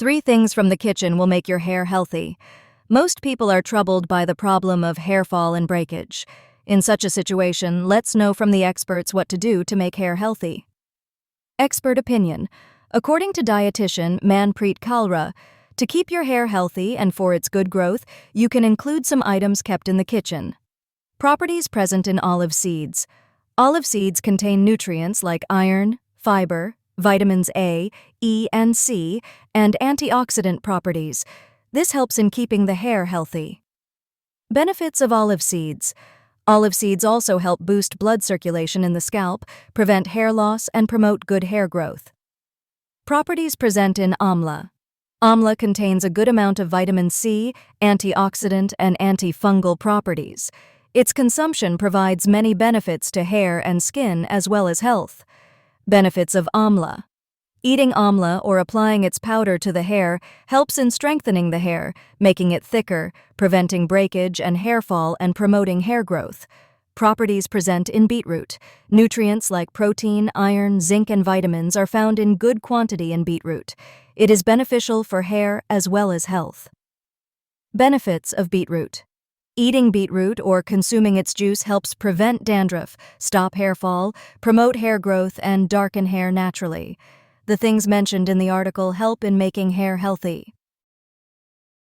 3 things from the kitchen will make your hair healthy. Most people are troubled by the problem of hair fall and breakage. In such a situation, let's know from the experts what to do to make hair healthy. Expert opinion. According to dietitian Manpreet Kalra, to keep your hair healthy and for its good growth, you can include some items kept in the kitchen. Properties present in olive seeds. Olive seeds contain nutrients like iron, fiber, vitamins A, E, and C, and antioxidant properties. This helps in keeping the hair healthy. Benefits of olive seeds. Olive seeds also help boost blood circulation in the scalp, prevent hair loss, and promote good hair growth. Properties present in amla. Amla contains a good amount of vitamin C, antioxidant, and antifungal properties. Its consumption provides many benefits to hair and skin as well as health. Benefits of amla. Eating amla or applying its powder to the hair helps in strengthening the hair, making it thicker, preventing breakage and hair fall, and promoting hair growth. Properties present in beetroot. Nutrients like protein, iron, zinc, and vitamins are found in good quantity in beetroot. It is beneficial for hair as well as health. Benefits of beetroot. Eating beetroot or consuming its juice helps prevent dandruff, stop hair fall, promote hair growth, and darken hair naturally. The things mentioned in the article help in making hair healthy.